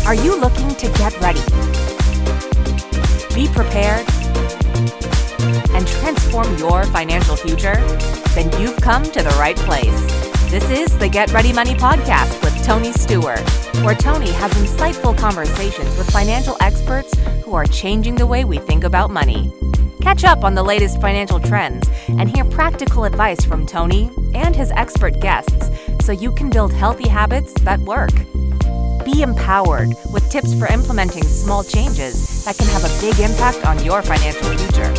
Are you looking to get ready, be prepared, and transform your financial future? Then you've come to the right place. This is the Get Ready Money podcast with Tony Stewart, where Tony has insightful conversations with financial experts who are changing the way we think about money. Catch up on the latest financial trends and hear practical advice from Tony and his expert guests so you can build healthy habits that work. Be empowered with tips for implementing small changes that can have a big impact on your financial future.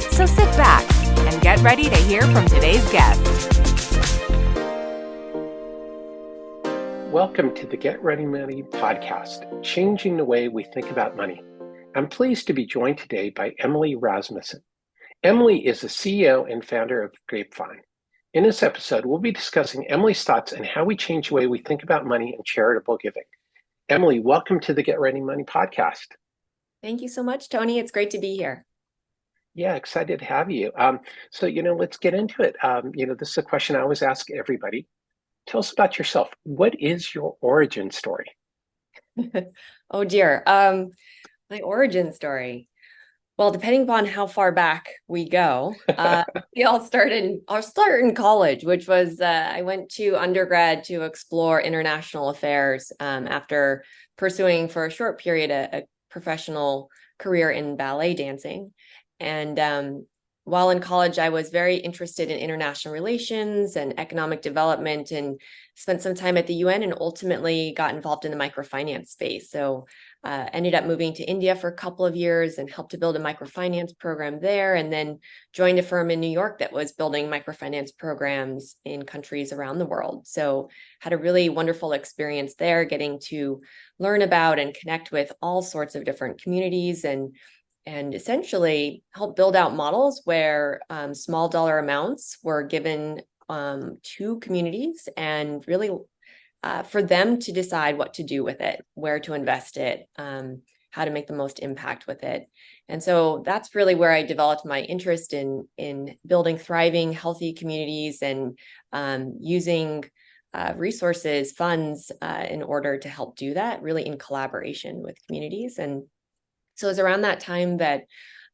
So sit back and get ready to hear from today's guest. Welcome to the Get Ready Money podcast, changing the way we think about money. I'm pleased to be joined today by Emily Rasmussen. Emily is the CEO and founder of Grapevine. In this episode, we'll be discussing Emily's thoughts on how we change the way we think about money and charitable giving. Emily, welcome to the Get Ready Money podcast. Thank you so much, Tony. It's great to be here. Yeah, excited to have you. Let's get into it. This is a question I always ask everybody. Tell us about yourself. What is your origin story? Oh dear. My origin story. Well, depending upon how far back we go, I'll start in college, which was I went to undergrad to explore international affairs after pursuing for a short period a professional career in ballet dancing. And while in college, I was very interested in international relations and economic development and spent some time at the UN and ultimately got involved in the microfinance space. So ended up moving to India for a couple of years and helped to build a microfinance program there, and then joined a firm in New York that was building microfinance programs in countries around the world. So had a really wonderful experience there, getting to learn about and connect with all sorts of different communities and essentially help build out models where small dollar amounts were given to communities and really for them to decide what to do with it, where to invest it, how to make the most impact with it. And so that's really where I developed my interest in building thriving, healthy communities and using resources, funds in order to help do that, really in collaboration with communities. And so it was around that time that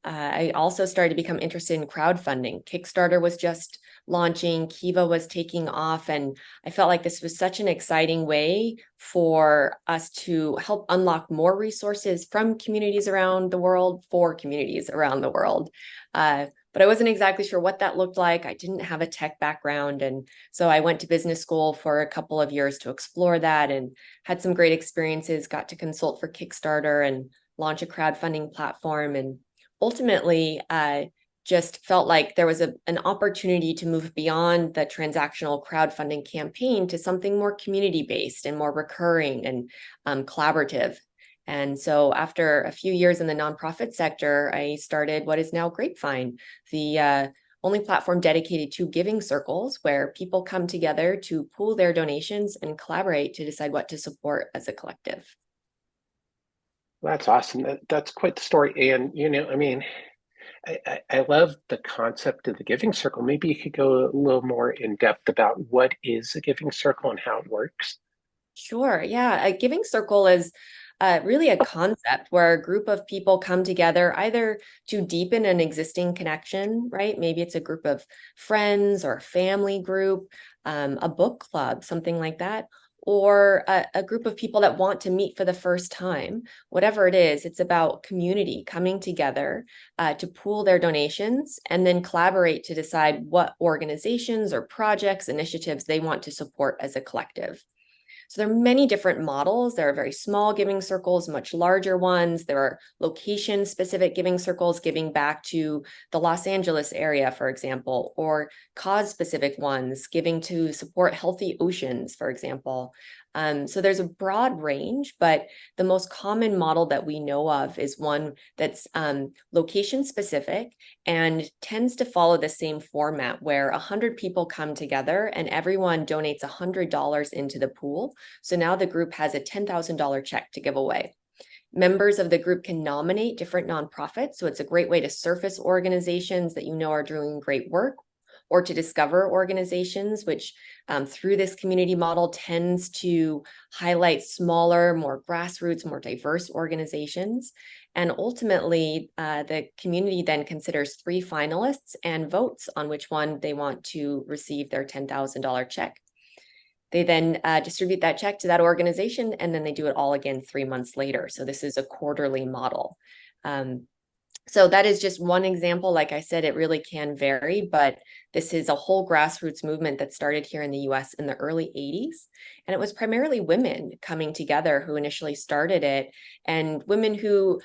I also started to become interested in crowdfunding. Kickstarter was just launching, Kiva was taking off, and I felt like this was such an exciting way for us to help unlock more resources from communities around the world for communities around the world. But I wasn't exactly sure what that looked like. I didn't have a tech background. And so I went to business school for a couple of years to explore that and had some great experiences, got to consult for Kickstarter and launch a crowdfunding platform. And ultimately, just felt like there was an opportunity to move beyond the transactional crowdfunding campaign to something more community-based and more recurring and collaborative. And so after a few years in the nonprofit sector, I started what is now Grapevine, the only platform dedicated to giving circles where people come together to pool their donations and collaborate to decide what to support as a collective. That's awesome. That's quite the story. And, I love the concept of the giving circle. Maybe you could go a little more in depth about what is a giving circle and how it works. Sure. Yeah. A giving circle is really a concept where a group of people come together either to deepen an existing connection, right? Maybe it's a group of friends or family group, a book club, something like that, or a group of people that want to meet for the first time. Whatever it is, it's about community coming together to pool their donations and then collaborate to decide what organizations or projects, initiatives they want to support as a collective. So there are many different models. There are very small giving circles, much larger ones. There are location-specific giving circles giving back to the Los Angeles area, for example, or cause-specific ones giving to support healthy oceans, for example. So there's a broad range, but the most common model that we know of is one that's location-specific and tends to follow the same format where 100 people come together and everyone donates $100 into the pool. So now the group has a $10,000 check to give away. Members of the group can nominate different nonprofits. So it's a great way to surface organizations that you know are doing great work, or to discover organizations, which through this community model tends to highlight smaller, more grassroots, more diverse organizations. And ultimately, the community then considers 3 finalists and votes on which one they want to receive their $10,000 check. They then distribute that check to that organization, and then they do it all again 3 months later. So this is a quarterly model. So that is just one example. Like I said, it really can vary, but this is a whole grassroots movement that started here in the US in the early 80s. And it was primarily women coming together who initially started it, and women who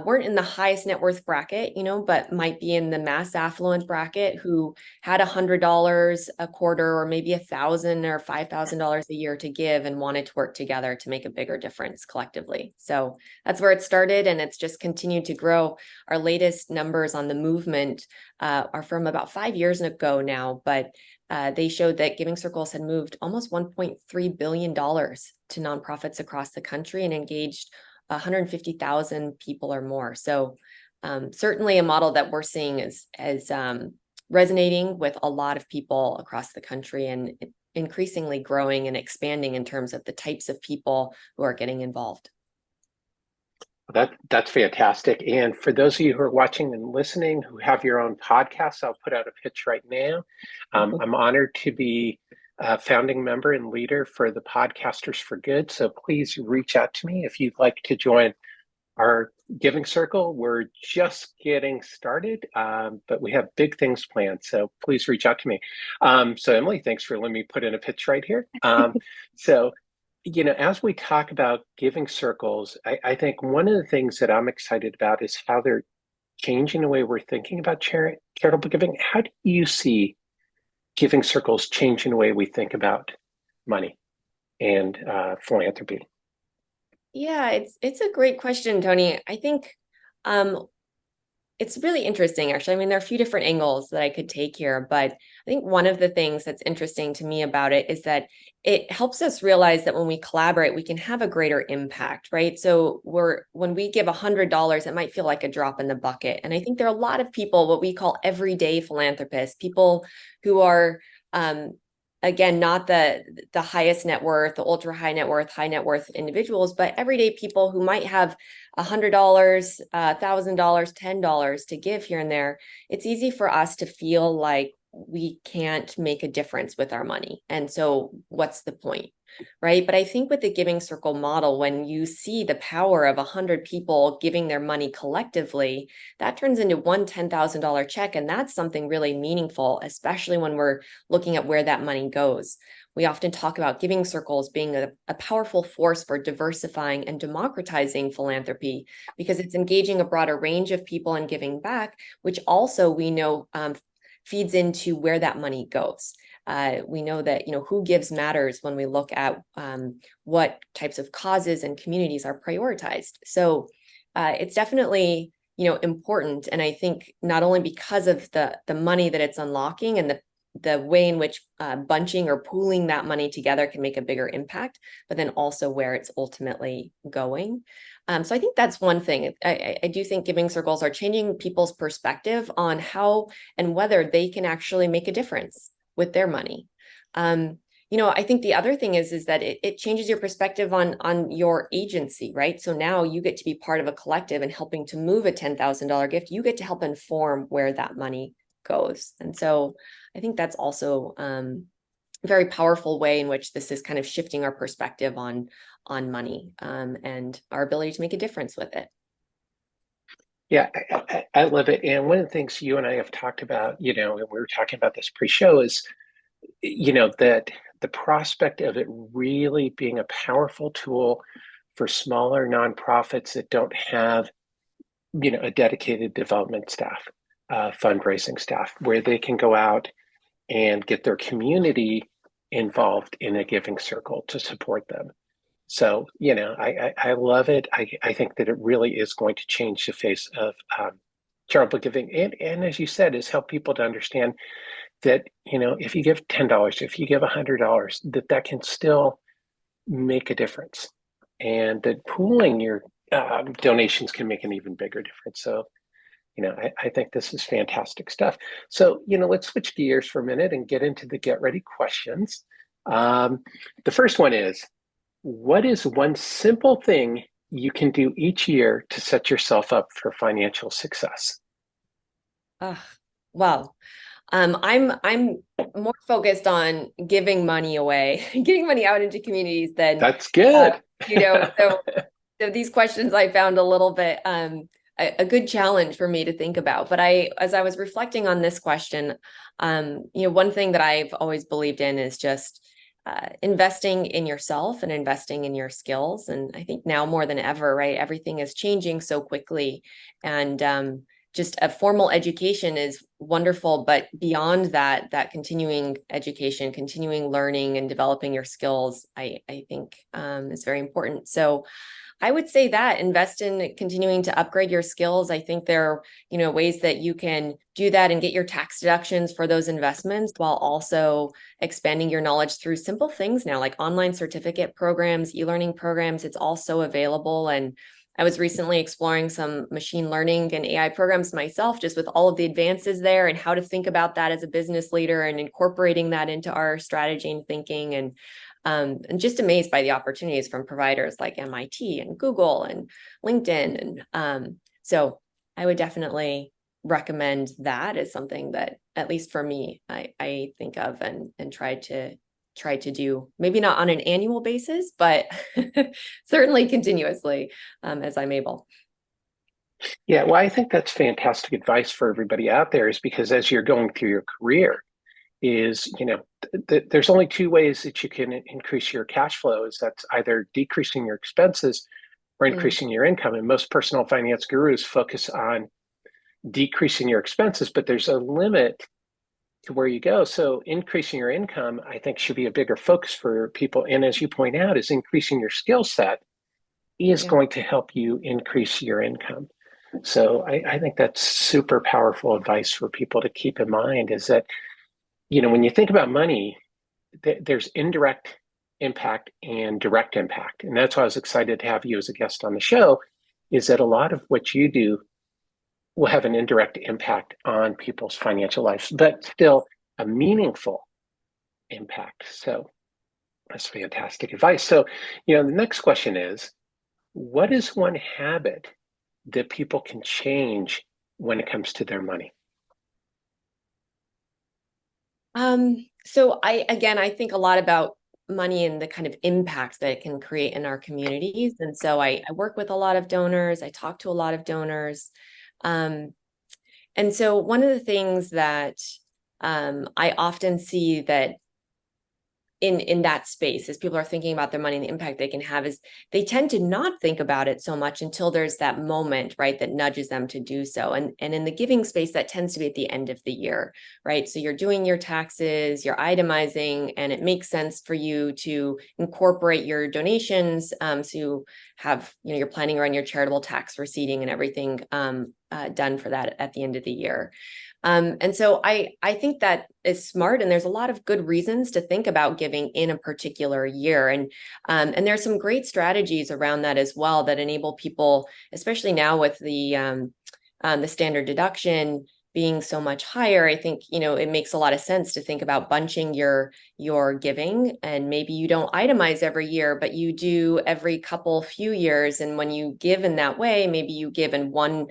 weren't in the highest net worth bracket, but might be in the mass affluent bracket, who had $100 a quarter or maybe $1,000 or $5,000 a year to give and wanted to work together to make a bigger difference collectively. So that's where it started, and it's just continued to grow. Our latest numbers on the movement are from about 5 years ago now, but they showed that Giving Circles had moved almost $1.3 billion to nonprofits across the country and engaged 150,000 people or more. So certainly a model that we're seeing is resonating with a lot of people across the country, and increasingly growing and expanding in terms of the types of people who are getting involved. That's fantastic. And for those of you who are watching and listening who have your own podcasts, I'll put out a pitch right now. I'm honored to be a founding member and leader for the Podcasters for Good. So please reach out to me if you'd like to join our Giving Circle. We're just getting started, but we have big things planned. So please reach out to me. So Emily, thanks for letting me put in a pitch right here. So as we talk about Giving Circles, I think one of the things that I'm excited about is how they're changing the way we're thinking about charitable giving. How do you see Giving Circles changing the way we think about money and philanthropy? Yeah, it's a great question, Tony. I think it's really interesting, actually. I mean, there are a few different angles that I could take here, but I think one of the things that's interesting to me about it is that it helps us realize that when we collaborate, we can have a greater impact, right? So when we give $100, it might feel like a drop in the bucket. And I think there are a lot of people, what we call everyday philanthropists, people who are, again, not the highest net worth, the ultra high net worth individuals, but everyday people who might have $100, $1,000, $10 to give here and there. It's easy for us to feel like we can't make a difference with our money. And so what's the point, right? But I think with the Giving Circle model, when you see the power of 100 people giving their money collectively, that turns into one $10,000 check. And that's something really meaningful, especially when we're looking at where that money goes. We often talk about Giving Circles being a powerful force for diversifying and democratizing philanthropy, because it's engaging a broader range of people and giving back, which also we know feeds into where that money goes. We know that who gives matters when we look at what types of causes and communities are prioritized. So it's definitely important, and I think not only because of the money that it's unlocking and the way in which bunching or pooling that money together can make a bigger impact, but then also where it's ultimately going. So I think that's one thing. I do think Giving Circles are changing people's perspective on how and whether they can actually make a difference with their money. I think the other thing is that it changes your perspective on your agency, right? So now you get to be part of a collective and helping to move a $10,000 gift. You get to help inform where that money goes. And so I think that's also a very powerful way in which this is kind of shifting our perspective on money and our ability to make a difference with it. Yeah, I love it. And one of the things you and I have talked about, and we were talking about this pre-show, is, that the prospect of it really being a powerful tool for smaller nonprofits that don't have, a dedicated development staff, fundraising staff, where they can go out and get their community involved in a Giving Circle to support them. So, I love it. I think that it really is going to change the face of charitable giving. And as you said, is help people to understand that, if you give $10, if you give $100, that can still make a difference. And that pooling your donations can make an even bigger difference. So I think this is fantastic stuff. So, let's switch gears for a minute and get into the get ready questions. The first one is, what is one simple thing you can do each year to set yourself up for financial success? Well, I'm more focused on giving money away, getting money out into communities than That's good. So these questions I found a little bit a good challenge for me to think about. But as I was reflecting on this question, one thing that I've always believed in is just investing in yourself and investing in your skills. And I think now more than ever, right, everything is changing so quickly, and just a formal education is wonderful, but beyond that, that continuing education, continuing learning and developing your skills, I think is very important. So I would say that invest in continuing to upgrade your skills. I think there are, ways that you can do that and get your tax deductions for those investments while also expanding your knowledge through simple things now, like online certificate programs, e-learning programs. It's also available. And I was recently exploring some machine learning and AI programs myself, just with all of the advances there and how to think about that as a business leader and incorporating that into our strategy and thinking. And just amazed by the opportunities from providers like MIT and Google and LinkedIn. And so I would definitely recommend that as something that, at least for me, I think of and try to do, maybe not on an annual basis, but certainly continuously as I'm able. Yeah, well, I think that's fantastic advice for everybody out there, is because as you're going through your career, is, there's only two ways that you can increase your cash flows. That's either decreasing your expenses or increasing your income. And most personal finance gurus focus on decreasing your expenses, but there's a limit to where you go. So increasing your income, I think, should be a bigger focus for people. And as you point out, is increasing your skill set is going to help you increase your income. So I think that's super powerful advice for people to keep in mind, is that, when you think about money, there's indirect impact and direct impact. And that's why I was excited to have you as a guest on the show, is that a lot of what you do will have an indirect impact on people's financial lives, but still a meaningful impact. So that's fantastic advice. So, the next question is, what is one habit that people can change when it comes to their money? So I think a lot about money and the kind of impact that it can create in our communities. And so I work with a lot of donors. I talk to a lot of donors. And so one of the things that I often see that in that space, as people are thinking about their money and the impact they can have, is they tend to not think about it so much until there's that moment, right, that nudges them to do so. And in the giving space, that tends to be at the end of the year, right? So you're doing your taxes, you're itemizing, and it makes sense for you to incorporate your donations. So you have, you're planning around your charitable tax receipting and everything done for that at the end of the year. And so I think that is smart, and there's a lot of good reasons to think about giving in a particular year. And there's some great strategies around that as well that enable people, especially now with the standard deduction being so much higher. I think, it makes a lot of sense to think about bunching your giving, and maybe you don't itemize every year, but you do every few years. And when you give in that way, maybe you give in one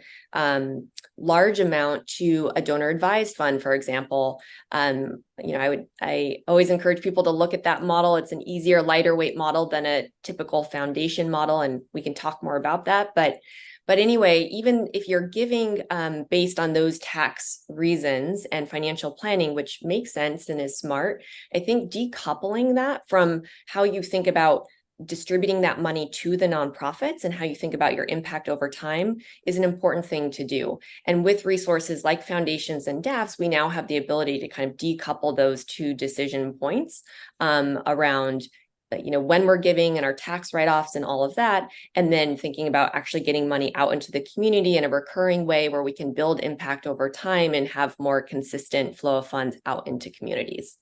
large amount to a donor advised fund, for example. I always encourage people to look at that model. It's an easier, lighter weight model than a typical foundation model, and we can talk more about that. But anyway, even if you're giving based on those tax reasons and financial planning, which makes sense and is smart, I think decoupling that from how you think about distributing that money to the nonprofits and how you think about your impact over time is an important thing to do. And with resources like foundations and DAFs, we now have the ability to kind of decouple those two decision points around when we're giving and our tax write-offs and all of that, and then thinking about actually getting money out into the community in a recurring way where we can build impact over time and have more consistent flow of funds out into communities.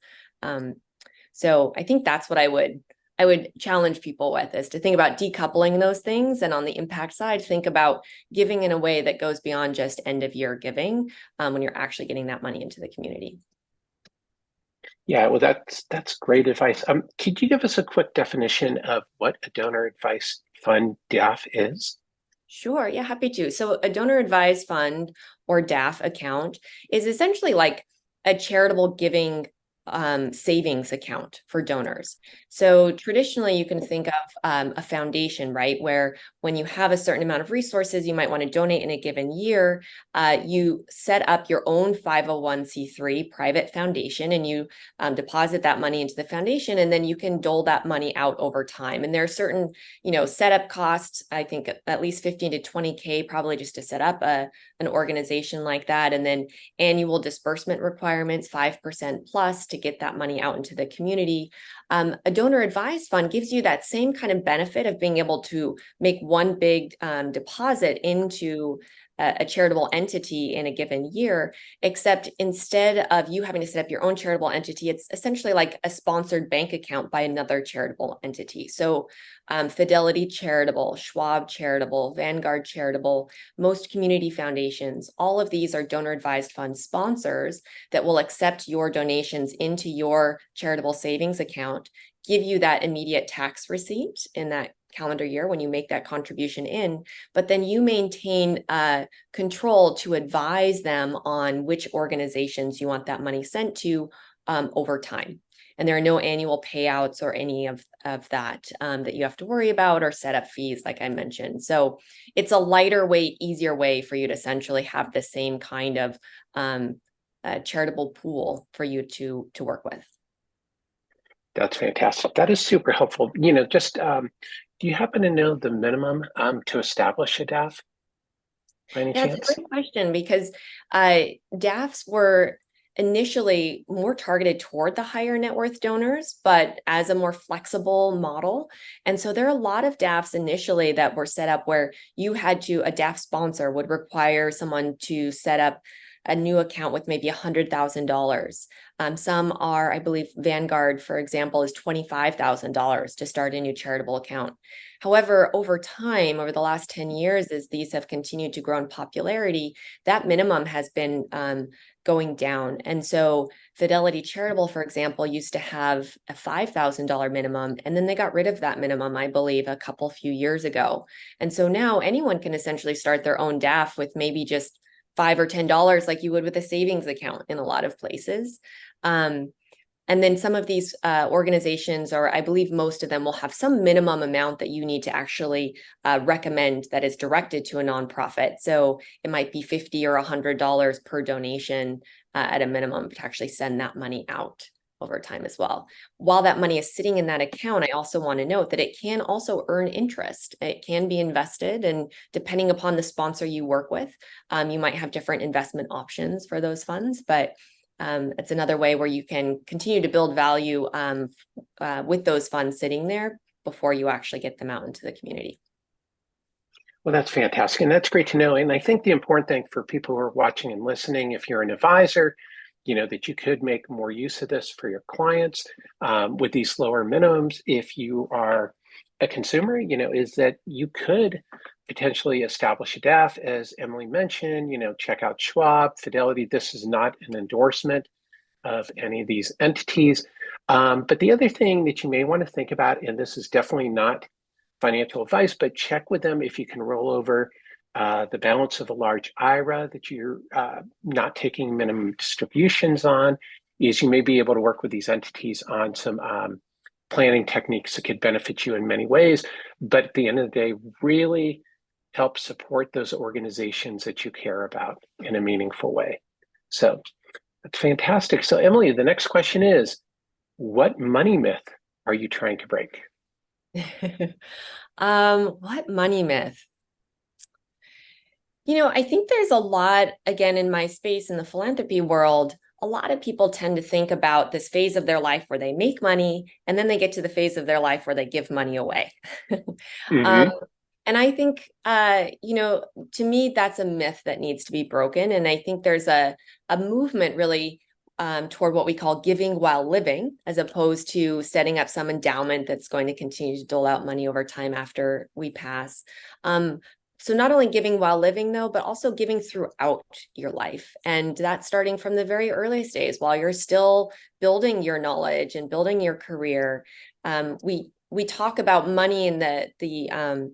So I think that's what I would I would challenge people with is to think about decoupling those things. And on the impact side, think about giving in a way that goes beyond just end of year giving when you're actually getting that money into the community. Yeah, well, that's great advice. Could you give us a quick definition of what a donor advice fund DAF is? Sure, yeah, happy to. So a donor advised fund or DAF account is essentially like a charitable giving savings account for donors. So traditionally, you can think of a foundation, right? Where when you have a certain amount of resources, you might want to donate in a given year. You set up your own 501c3 private foundation and you deposit that money into the foundation, and then you can dole that money out over time. And there are certain, setup costs, I think at least 15 to 20K probably just to set up an organization like that. And then annual disbursement requirements, 5% plus to get that money out into the community. A donor advised fund gives you that same kind of benefit of being able to make one big deposit into a charitable entity in a given year, except instead of you having to set up your own charitable entity, it's essentially like a sponsored bank account by another charitable entity. So Fidelity Charitable, Schwab Charitable, Vanguard Charitable, most community foundations, all of these are donor advised fund sponsors that will accept your donations into your charitable savings account, give you that immediate tax receipt in that calendar year when you make that contribution in, but then you maintain control to advise them on which organizations you want that money sent to over time. And there are no annual payouts or any of that that you have to worry about, or setup fees, like I mentioned. So it's a lighter weight, easier way for you to essentially have the same kind of charitable pool for you to work with. That's fantastic. That is super helpful. Do you happen to know the minimum to establish a DAF by any That's chance? a great question, because DAFs were initially more targeted toward the higher net worth donors, but as a more flexible model. And so there are a lot of DAFs initially that were set up where a DAF sponsor would require someone to set up a new account with maybe $100,000. Some are, I believe, Vanguard, for example, is $25,000 to start a new charitable account. However, over time, over the last 10 years, as these have continued to grow in popularity, that minimum has been going down. And so Fidelity Charitable, for example, used to have a $5,000 minimum, and then they got rid of that minimum, I believe, a few years ago. And so now anyone can essentially start their own DAF with maybe just $5 or $10 like you would with a savings account in a lot of places. And then some of these organizations, or I believe most of them, will have some minimum amount that you need to actually recommend that is directed to a nonprofit. So it might be $50 or $100 per donation at a minimum to actually send that money out over time as well. While that money is sitting in that account, I also want to note that it can also earn interest. It can be invested, and depending upon the sponsor you work with, you might have different investment options for those funds, but it's another way where you can continue to build value with those funds sitting there before you actually get them out into the community. Well, that's fantastic. And that's great to know. And I think the important thing for people who are watching and listening, if you're an advisor, that you could make more use of this for your clients with these lower minimums. If you are a consumer, is that you could potentially establish a DAF, as Emily mentioned, check out Schwab, Fidelity. This is not an endorsement of any of these entities. But the other thing that you may want to think about, and this is definitely not financial advice, but check with them if you can roll over the balance of a large IRA that you're not taking minimum distributions on, is you may be able to work with these entities on some planning techniques that could benefit you in many ways, but at the end of the day, really help support those organizations that you care about in a meaningful way. So that's fantastic. So Emily, the next question is, what money myth are you trying to break? What money myth? I think there's a lot, again, in my space in the philanthropy world, a lot of people tend to think about this phase of their life where they make money, and then they get to the phase of their life where they give money away. Mm-hmm. And I think, to me, that's a myth that needs to be broken. And I think there's a movement really toward what we call giving while living, as opposed to setting up some endowment that's going to continue to dole out money over time after we pass. So not only giving while living, though, but also giving throughout your life. And that's starting from the very earliest days while you're still building your knowledge and building your career. We talk about money and the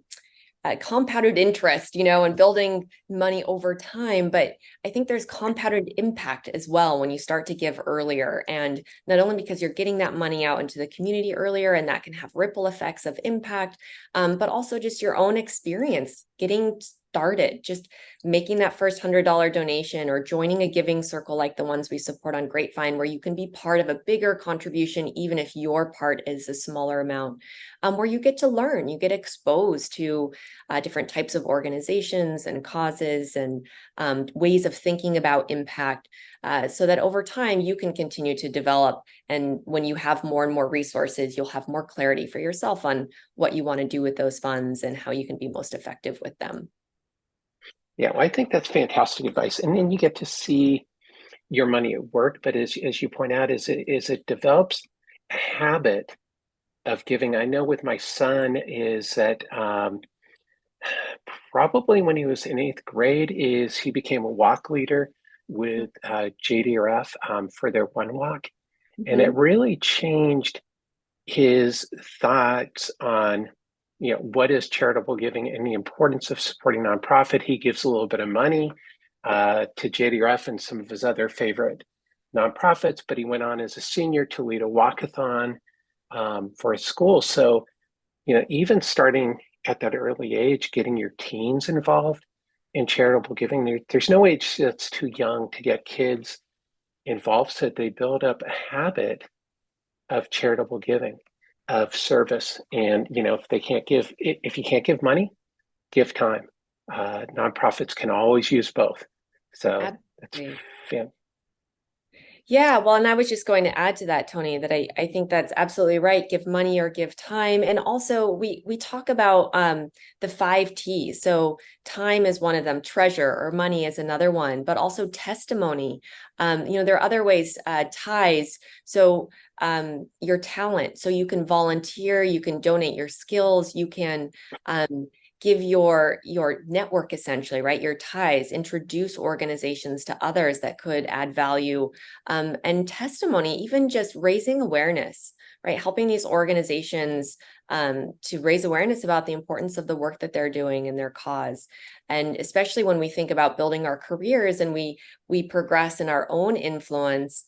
compounded interest, and building money over time. But I think there's compounded impact as well when you start to give earlier. And not only because you're getting that money out into the community earlier, and that can have ripple effects of impact, but also just your own experience getting started, just making that first $100 donation or joining a giving circle like the ones we support on Grapevine, where you can be part of a bigger contribution, even if your part is a smaller amount, where you get to learn, you get exposed to different types of organizations and causes and ways of thinking about impact, so that over time you can continue to develop. And when you have more and more resources, you'll have more clarity for yourself on what you want to do with those funds and how you can be most effective with them. Yeah, well, I think that's fantastic advice. And then you get to see your money at work. But as you point out, as it develops a habit of giving. I know with my son is that probably when he was in 8th grade is he became a walk leader with JDRF for their one walk. And it really changed his thoughts on what is charitable giving and the importance of supporting nonprofit. He gives a little bit of money to JDRF and some of his other favorite nonprofits, but he went on as a senior to lead a walkathon for his school. So, even starting at that early age, getting your teens involved in charitable giving, there's no age that's too young to get kids involved, so they build up a habit of charitable giving, of service. And if you can't give money, give time. Nonprofits can always use both. So that's fantastic. Yeah, well, and I was just going to add to that, Tony, that I think that's absolutely right. Give money or give time. And also we talk about the 5 T's. So time is one of them, treasure or money is another one, but also testimony. There are other ways, ties. So your talent. So you can volunteer, you can donate your skills, you can give your network, essentially, right? Your ties, introduce organizations to others that could add value, and testimony, even just raising awareness, right? Helping these organizations to raise awareness about the importance of the work that they're doing and their cause. And especially when we think about building our careers and we progress in our own influence,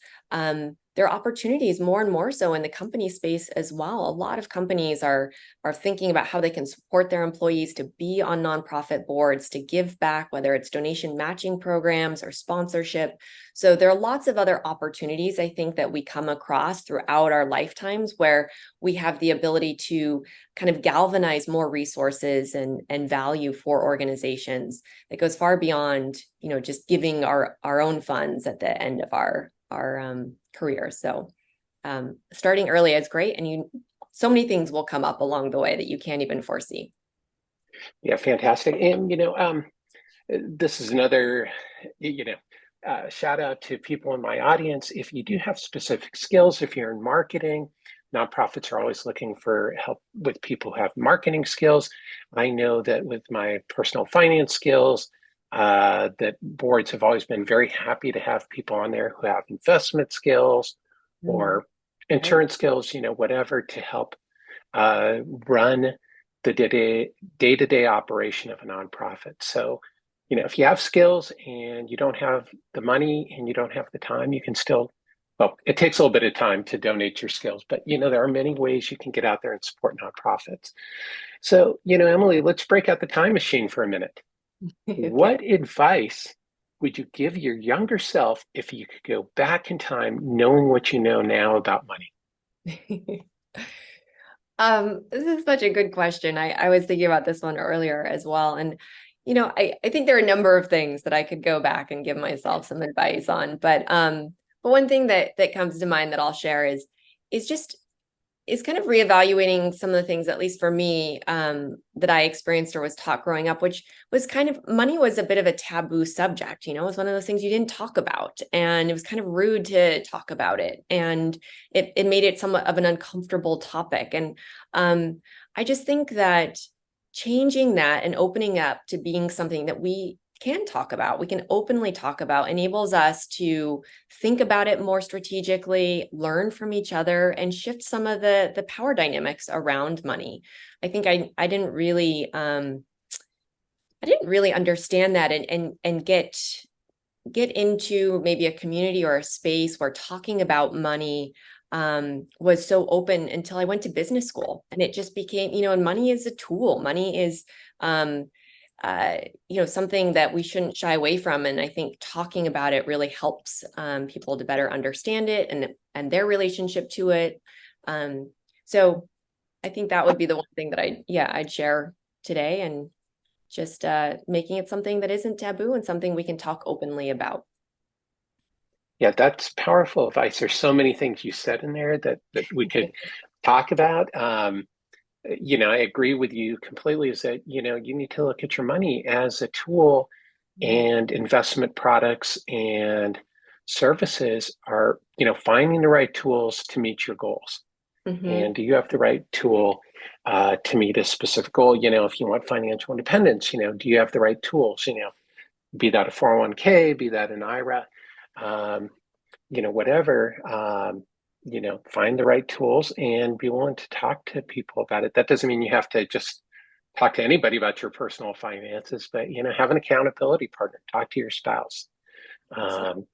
there are opportunities more and more so in the company space as well. A lot of companies are thinking about how they can support their employees to be on nonprofit boards, to give back, whether it's donation matching programs or sponsorship. So there are lots of other opportunities, I think, that we come across throughout our lifetimes where we have the ability to kind of galvanize more resources and value for organizations that goes far beyond, just giving our own funds at the end of our career. So starting early is great, and so many things will come up along the way that you can't even foresee. Yeah, fantastic. And this is another shout out to people in my audience. If you do have specific skills, if you're in marketing, nonprofits are always looking for help with people who have marketing skills. I know that with my personal finance skills, that boards have always been very happy to have people on there who have investment skills or insurance skills, whatever, to help run the day-to-day operation of a nonprofit. So, if you have skills and you don't have the money and you don't have the time, you can still, well, it takes a little bit of time to donate your skills, but there are many ways you can get out there and support nonprofits. So, Emily, let's break out the time machine for a minute. Okay. What advice would you give your younger self if you could go back in time knowing what you know now about money? This is such a good question. I was thinking about this one earlier as well. And, I think there are a number of things that I could go back and give myself some advice on. But one thing that comes to mind that I'll share is just is kind of reevaluating some of the things, at least for me, that I experienced or was taught growing up, which was kind of, money was a bit of a taboo subject. It was one of those things you didn't talk about, and it was kind of rude to talk about it. And it made it somewhat of an uncomfortable topic. And I just think that changing that and opening up to being something that we can talk about, we can openly talk about, enables us to think about it more strategically, learn from each other, and shift some of the power dynamics around money. I think I didn't really understand that and get into maybe a community or a space where talking about money was so open until I went to business school, and it just became, and money is a tool. Money is something that we shouldn't shy away from. And I think talking about it really helps people to better understand it and their relationship to it. So I think that would be the one thing that I'd share today, and just making it something that isn't taboo and something we can talk openly about. Yeah, that's powerful advice. There's so many things you said in there that we could talk about. I agree with you completely, is that, you need to look at your money as a tool, and investment products and services are, finding the right tools to meet your goals. Mm-hmm. And do you have the right tool to meet a specific goal? If you want financial independence, do you have the right tools? Be that a 401k, be that an IRA, whatever. Find the right tools and be willing to talk to people about it. That doesn't mean you have to just talk to anybody about your personal finances, but, have an accountability partner. Talk to your spouse. That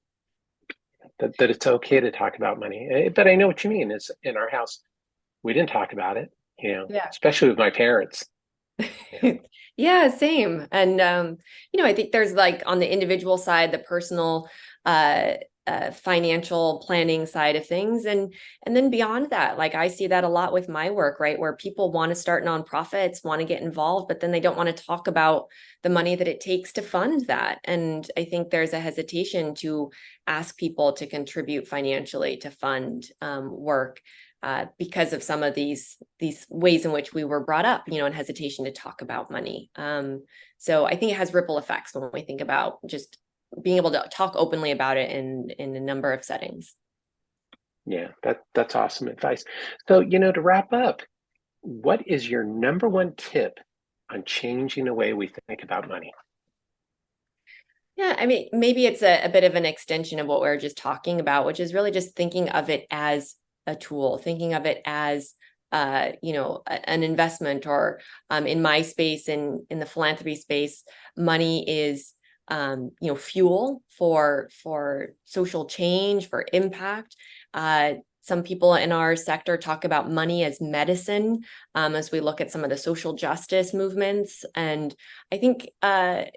it's okay to talk about money. But I know what you mean. Is in our house, we didn't talk about it, especially with my parents. Yeah, same. And, I think there's, like, on the individual side, the personal financial planning side of things. And then beyond that, like, I see that a lot with my work, right? Where people want to start nonprofits, want to get involved, but then they don't want to talk about the money that it takes to fund that. And I think there's a hesitation to ask people to contribute financially to fund work. Because of some of these ways in which we were brought up, and hesitation to talk about money. So I think it has ripple effects when we think about just being able to talk openly about it in a number of settings. Yeah, that's awesome advice. So, to wrap up, what is your number one tip on changing the way we think about money? Yeah, I mean, maybe it's a bit of an extension of what we were just talking about, which is really just thinking of it as a tool, thinking of it as an investment, or in my space, in the philanthropy space, money is fuel for social change, for impact. Some people in our sector talk about money as medicine, as we look at some of the social justice movements. And I think, I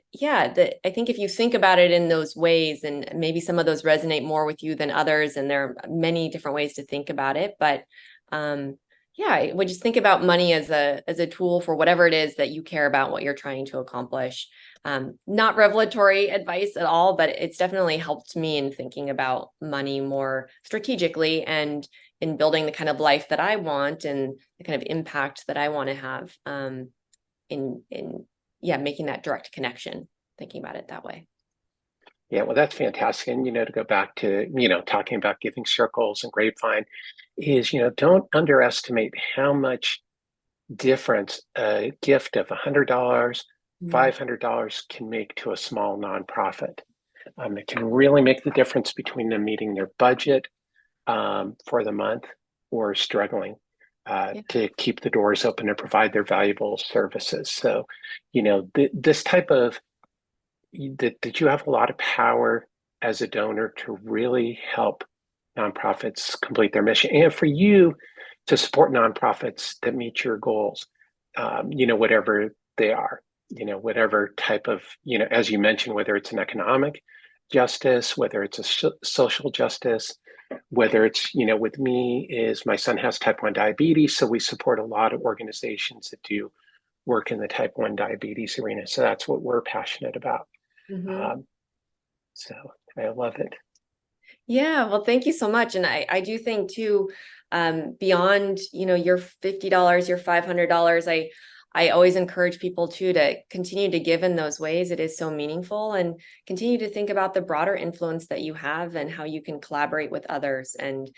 think if you think about it in those ways, and maybe some of those resonate more with you than others, and there are many different ways to think about it, but I would just think about money as a tool for whatever it is that you care about, what you're trying to accomplish. Not revelatory advice at all, but it's definitely helped me in thinking about money more strategically, and in building the kind of life that I want, and the kind of impact that I want to have, in making that direct connection, thinking about it that way. Yeah, well, that's fantastic. And, to go back to, talking about giving circles and Grapevine is, don't underestimate how much difference a gift of $100, $500 can make to a small nonprofit. It can really make the difference between them meeting their budget for the month, or struggling to keep the doors open and provide their valuable services. So, this type of, that you have a lot of power as a donor to really help nonprofits complete their mission, and for you to support nonprofits that meet your goals, whatever they are, whatever type of, as you mentioned, whether it's an economic justice, whether it's a social justice, whether it's, with me, is my son has type 1 diabetes. So we support a lot of organizations that do work in the type 1 diabetes arena. So that's what we're passionate about. So I love it. Yeah, well, thank you so much. And I do think too, beyond, your $50, your $500, I always encourage people too to continue to give in those ways. It is so meaningful, and continue to think about the broader influence that you have and how you can collaborate with others. And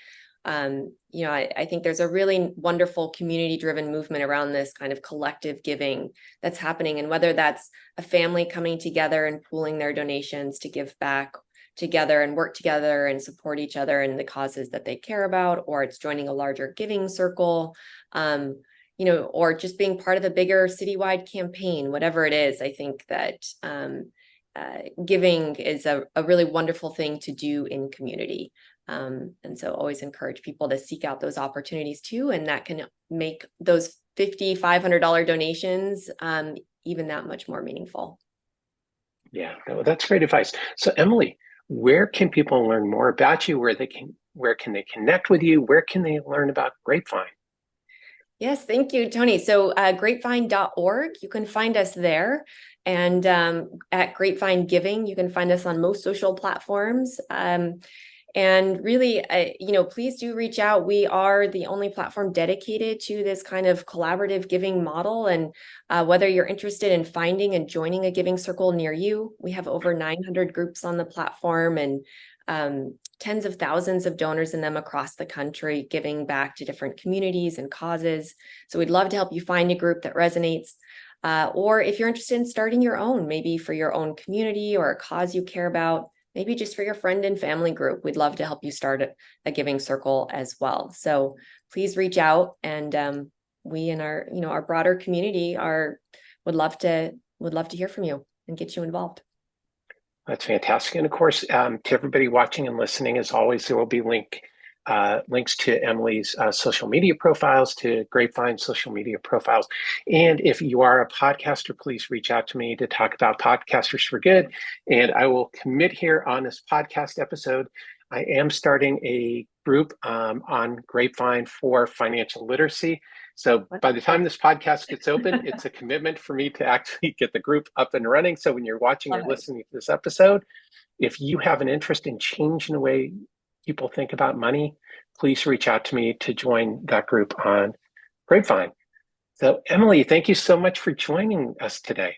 I think there's a really wonderful community-driven movement around this kind of collective giving that's happening. And whether that's a family coming together and pooling their donations to give back together and work together and support each other in the causes that they care about, or it's joining a larger giving circle, or just being part of a bigger citywide campaign, whatever it is. I think that giving is a really wonderful thing to do in community. And so always encourage people to seek out those opportunities too, and that can make those $50, $500 donations even that much more meaningful. Yeah, that's great advice. So Emily, where can people learn more about you? Where can they connect with you? Where can they learn about Grapevine? Yes, thank you, Tony. So grapevine.org, you can find us there. And at Grapevine Giving, you can find us on most social platforms. And really, please do reach out. We are the only platform dedicated to this kind of collaborative giving model. And whether you're interested in finding and joining a giving circle near you, we have over 900 groups on the platform, and tens of thousands of donors in them across the country, giving back to different communities and causes. So we'd love to help you find a group that resonates. Or if you're interested in starting your own, maybe for your own community or a cause you care about, maybe just for your friend and family group, we'd love to help you start a giving circle as well. So please reach out, and we and our broader community would love to hear from you and get you involved. That's fantastic. And of course, to everybody watching and listening, as always, there will be links to Emily's social media profiles, to Grapevine social media profiles. And if you are a podcaster, please reach out to me to talk about Podcasters for Good. And I will commit here on this podcast episode, I am starting a group on Grapevine for financial literacy. So by the time this podcast gets open, it's a commitment for me to actually get the group up and running. So when you're watching or listening to this episode, if you have an interest in changing the way people think about money, please reach out to me to join that group on Grapevine. So Emily, thank you so much for joining us today.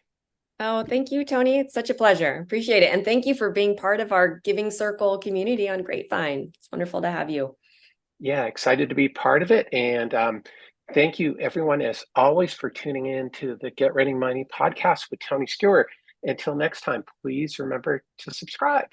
Oh, thank you, Tony. It's such a pleasure. Appreciate it. And thank you for being part of our Giving Circle community on Grapevine. It's wonderful to have you. Yeah, excited to be part of it. And thank you, everyone, as always, for tuning in to the Get Ready Money podcast with Tony Stewart. Until next time, please remember to subscribe.